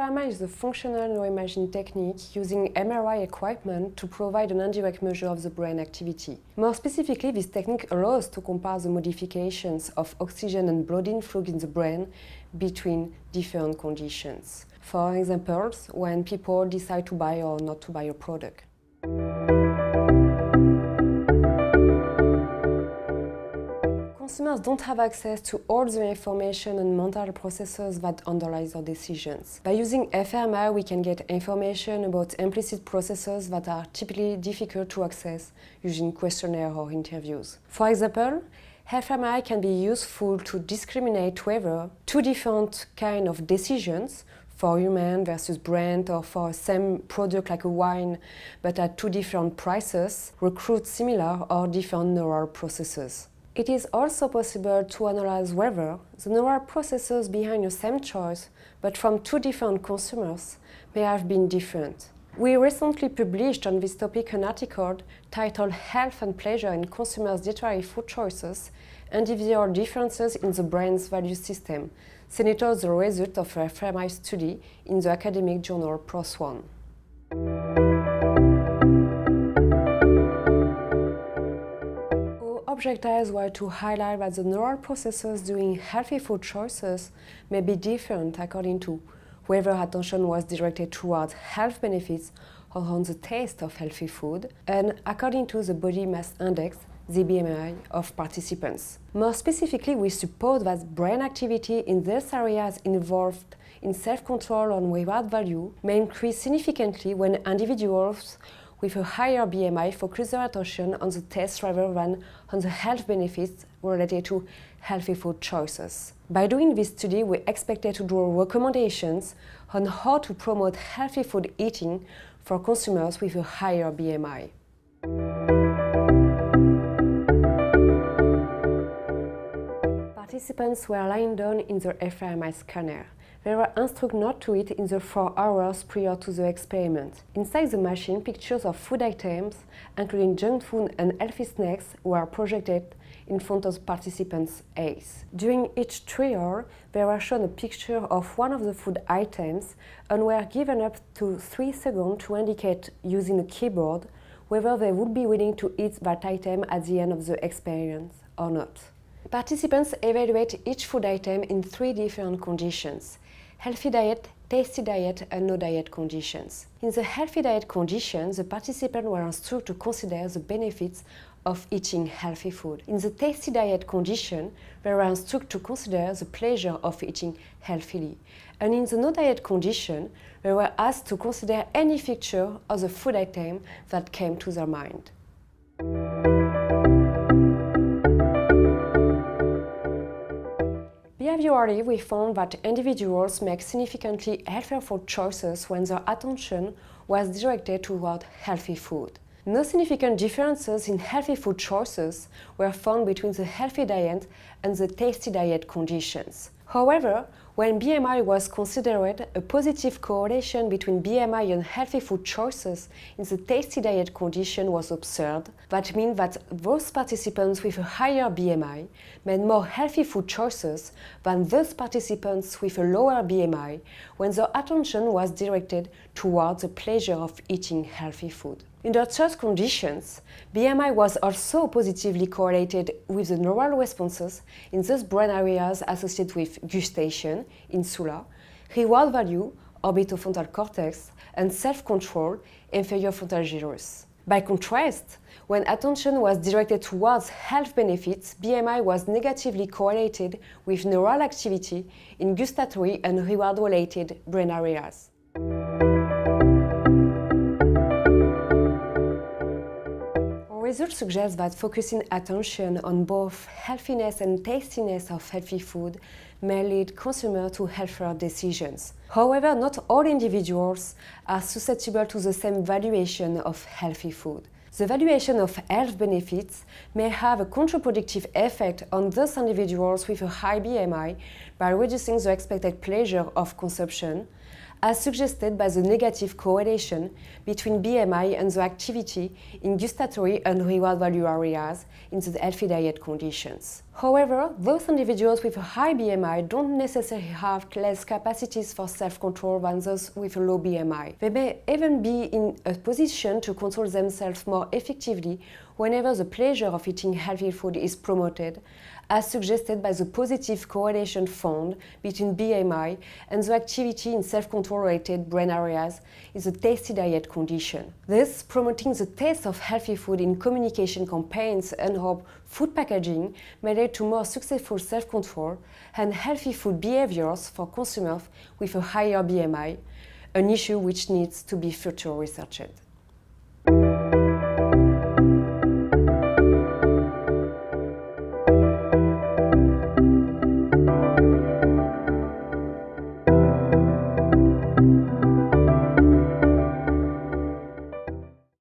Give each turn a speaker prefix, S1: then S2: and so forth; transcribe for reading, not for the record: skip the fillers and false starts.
S1: fMRI is a functional neuroimaging technique using MRI equipment to provide an indirect measure of the brain activity. More specifically, this technique allows to compare the modifications of oxygen and blood inflow in the brain between different conditions. For example, when people decide to buy or not to buy a product. Consumers don't have access to all the information and mental processes that underlie their decisions. By using fMRI, we can get information about implicit processes that are typically difficult to access using questionnaires or interviews. For example, fMRI can be useful to discriminate whether two different kinds of decisions, for human versus brand, or for a same product like a wine but at two different prices, recruit similar or different neural processes. It is also possible to analyze whether the neural processes behind the same choice, but from two different consumers, may have been different. We recently published on this topic an article titled Health and Pleasure in Consumers' Dietary Food Choices, Individual Differences in the Brain's Value System, sent as the result of a fMRI study in the academic journal PLOS ONE. Objectives were to highlight that the neural processes during healthy food choices may be different according to whether attention was directed towards health benefits or on the taste of healthy food, and according to the body mass index, the BMI, of participants. More specifically, we suppose that brain activity in these areas involved in self-control and reward value may increase significantly when individuals with a higher BMI focus their attention on the taste rather than on the health benefits related to healthy food choices. By doing this study, we expected to draw recommendations on how to promote healthy food eating for consumers with a higher BMI. Participants were lying down in the fMRI scanner. They were instructed not to eat in the 4 hours prior to the experiment. Inside the machine, pictures of food items, including junk food and healthy snacks, were projected in front of participants' eyes. During each trial, they were shown a picture of one of the food items and were given up to 3 seconds to indicate using a keyboard whether they would be willing to eat that item at the end of the experience or not. Participants evaluate each food item in 3 different conditions: healthy diet, tasty diet, and no diet conditions. In the healthy diet condition, the participants were instructed to consider the benefits of eating healthy food. In the tasty diet condition, they were instructed to consider the pleasure of eating healthily. And in the no diet condition, they were asked to consider any feature of the food item that came to their mind. Behaviorally, we found that individuals make significantly healthier food choices when their attention was directed toward healthy food. No significant differences in healthy food choices were found between the healthy diet and the tasty diet conditions. However, when BMI was considered, a positive correlation between BMI and healthy food choices in the tasty diet condition was observed. That means that those participants with a higher BMI made more healthy food choices than those participants with a lower BMI when their attention was directed towards the pleasure of eating healthy food. Under such conditions, BMI was also positively correlated with the neural responses in those brain areas associated with gustation, insula, reward value, orbitofrontal cortex, and self-control, inferior frontal gyrus. By contrast, when attention was directed towards health benefits, BMI was negatively correlated with neural activity in gustatory and reward-related brain areas. Results suggest that focusing attention on both healthiness and tastiness of healthy food may lead consumers to healthier decisions. However, not all individuals are susceptible to the same valuation of healthy food. The valuation of health benefits may have a counterproductive effect on those individuals with a high BMI by reducing the expected pleasure of consumption, as suggested by the negative correlation between BMI and the activity in gustatory and reward value areas in the healthy diet conditions. However, those individuals with a high BMI don't necessarily have less capacities for self-control than those with a low BMI. They may even be in a position to control themselves more effectively whenever the pleasure of eating healthy food is promoted, as suggested by the positive correlation found between BMI and the activity in self-control-related brain areas in the tasty diet condition. This, promoting the taste of healthy food in communication campaigns and or food packaging, may lead to more successful self-control and healthy food behaviors for consumers with a higher BMI, an issue which needs to be further researched.